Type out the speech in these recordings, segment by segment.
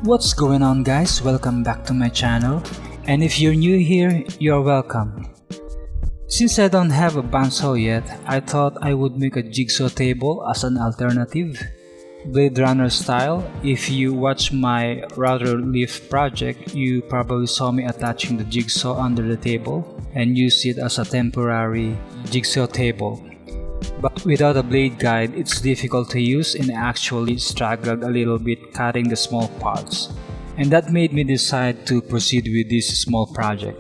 What's going on, guys? Welcome back to my channel, and if you're new here, you're welcome. Since I don't have a bandsaw yet, I thought I would make a jigsaw table as an alternative. Blade Runner style. If you watch my router lift project, you probably saw me attaching the jigsaw under the table and use it as a temporary jigsaw table. But without a blade guide, it's difficult to use, and I actually struggled a little bit cutting the small parts. And that made me decide to proceed with this small project.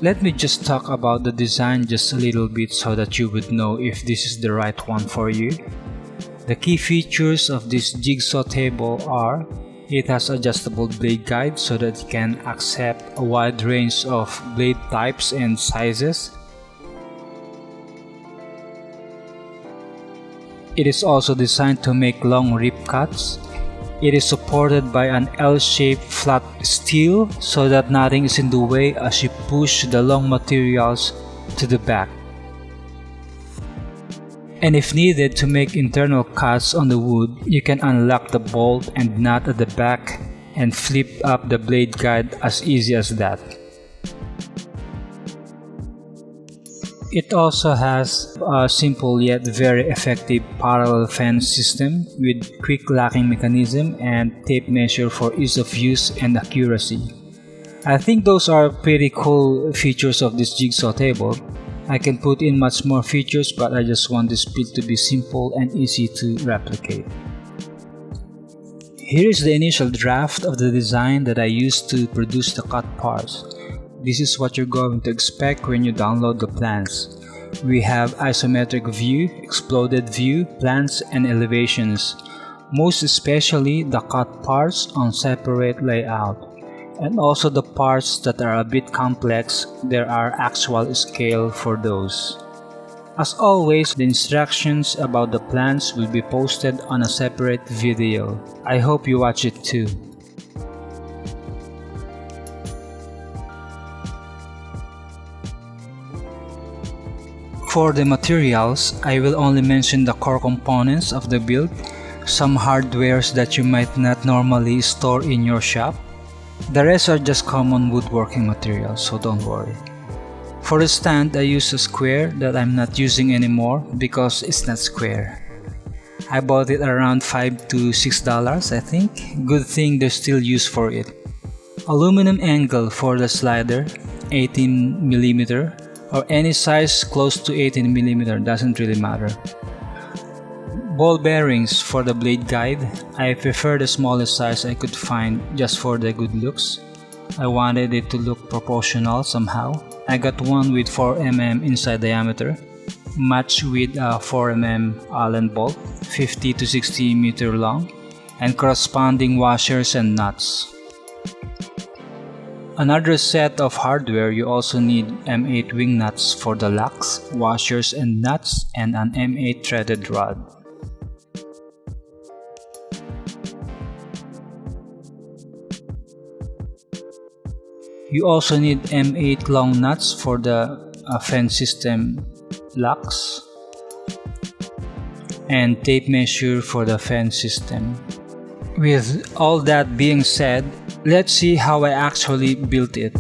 Let me just talk about the design just a little bit so that you would know if this is the right one for you. The key features of this jigsaw table are: it has adjustable blade guide so that it can accept a wide range of blade types and sizes. It is also designed to make long rip cuts. It is supported by an L-shaped flat steel so that nothing is in the way as you push the long materials to the back. And if needed to make internal cuts on the wood, you can unlock the bolt and nut at the back and flip up the blade guide as easy as that. It also has a simple yet very effective parallel fence system with quick locking mechanism and tape measure for ease of use and accuracy. I think those are pretty cool features of this jigsaw table. I can put in much more features, but I just want this build to be simple and easy to replicate. Here is the initial draft of the design that I used to produce the cut parts. This is what you're going to expect when you download the plans. We have isometric view, exploded view, plans, and elevations. Most especially the cut parts on separate layout. And also the parts that are a bit complex, there are actual scale for those. As always, the instructions about the plans will be posted on a separate video. I hope you watch it too. For the materials, I will only mention the core components of the build, some hardwares that you might not normally store in your shop. The rest are just common woodworking materials, so don't worry. For the stand, I use a square that I'm not using anymore because it's not square. I bought it around $5 to $6, I think. Good thing there's still use for it. Aluminum angle for the slider, 18mm, or any size close to 18mm, doesn't really matter. Ball bearings for the blade guide. I prefer the smallest size I could find just for the good looks. I wanted it to look proportional somehow. I got one with 4mm inside diameter, matched with a 4mm Allen bolt, 50 to 60 meter long, and corresponding washers and nuts. Another set of hardware, you also need M8 wing nuts for the locks, washers and nuts, and an M8 threaded rod. You also need M8 long nuts for the fence system locks and tape measure for the fence system. With all that being said, let's see how I actually built it.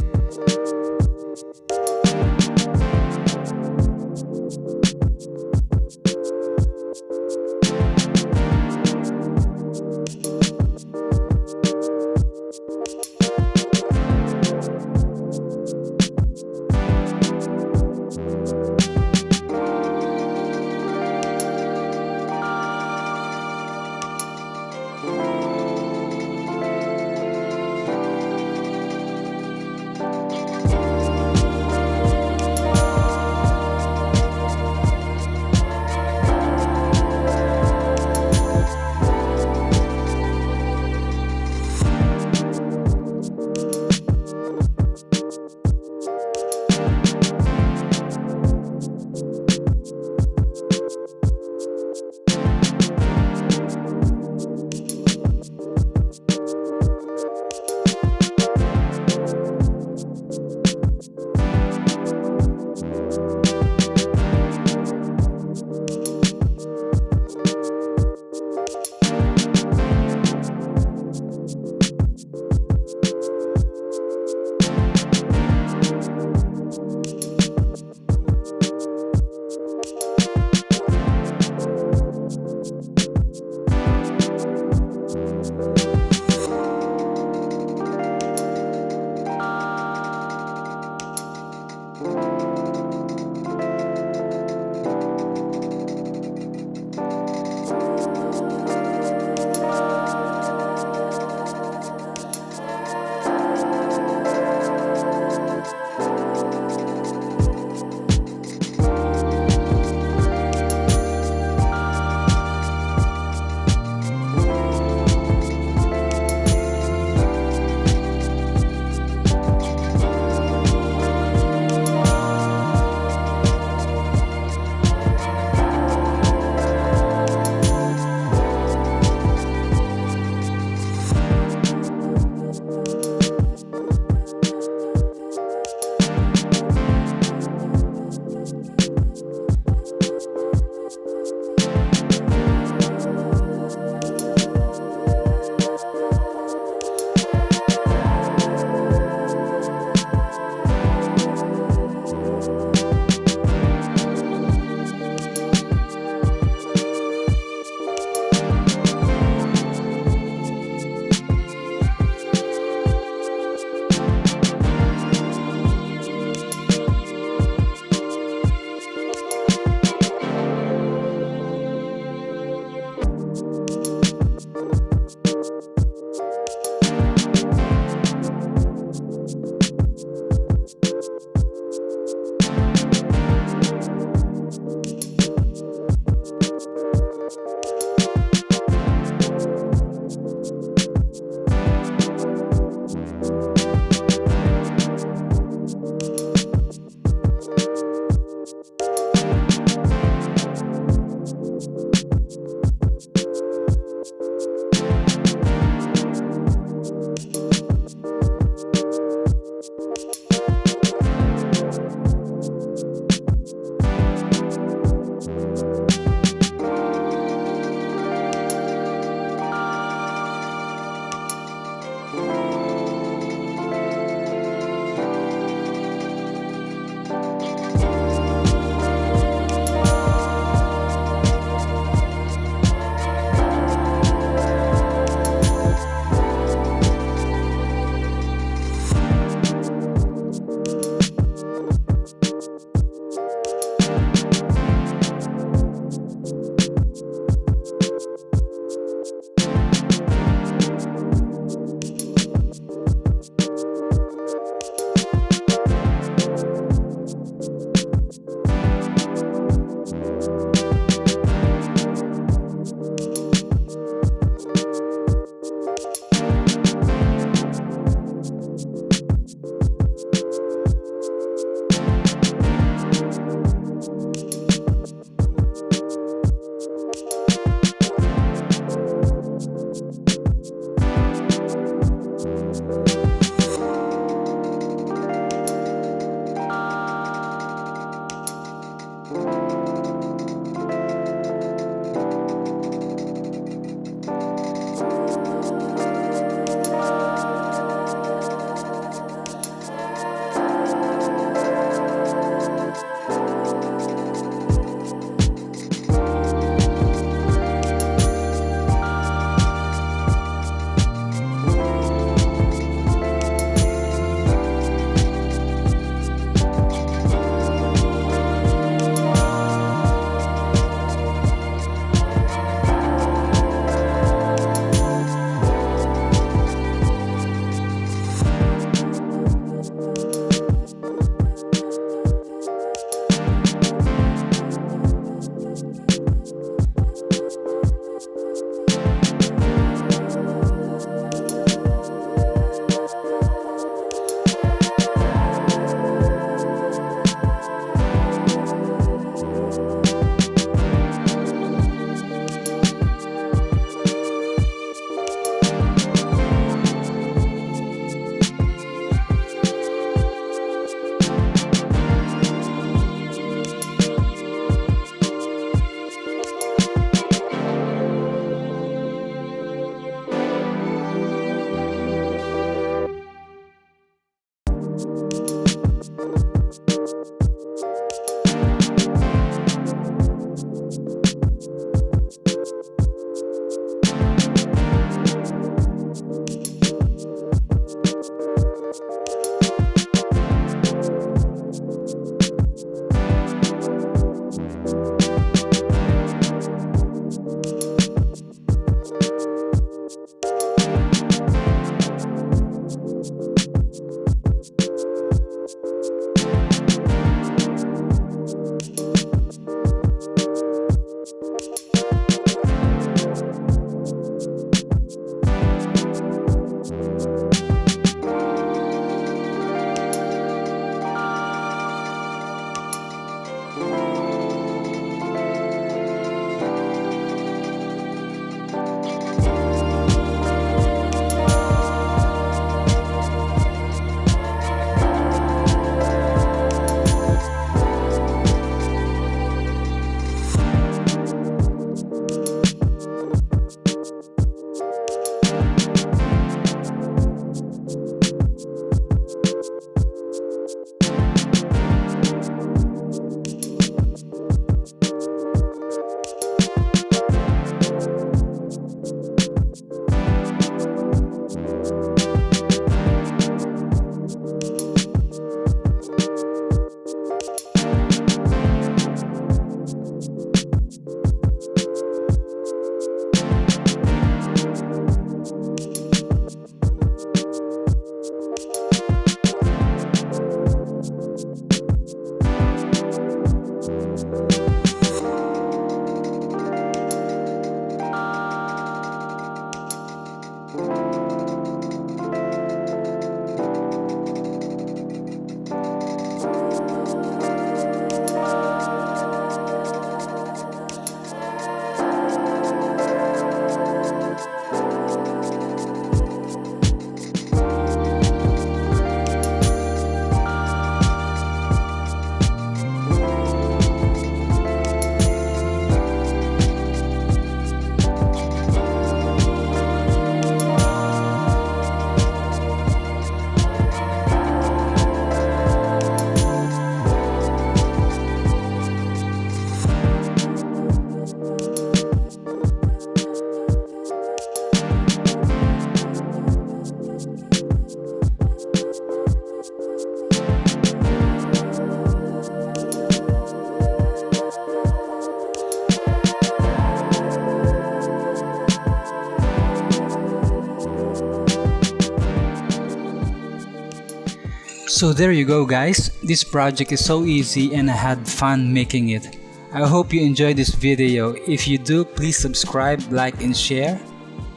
So there you go guys, this project is so easy and I had fun making it. I hope you enjoyed this video. If you do, please subscribe, like and share.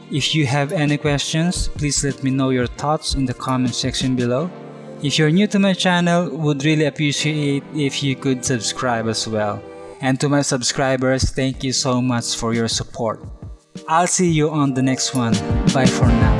If you have any questions, please let me know your thoughts in the comment section below. If you're new to my channel, would really appreciate if you could subscribe as well. And to my subscribers, thank you so much for your support. I'll see you on the next one. Bye for now.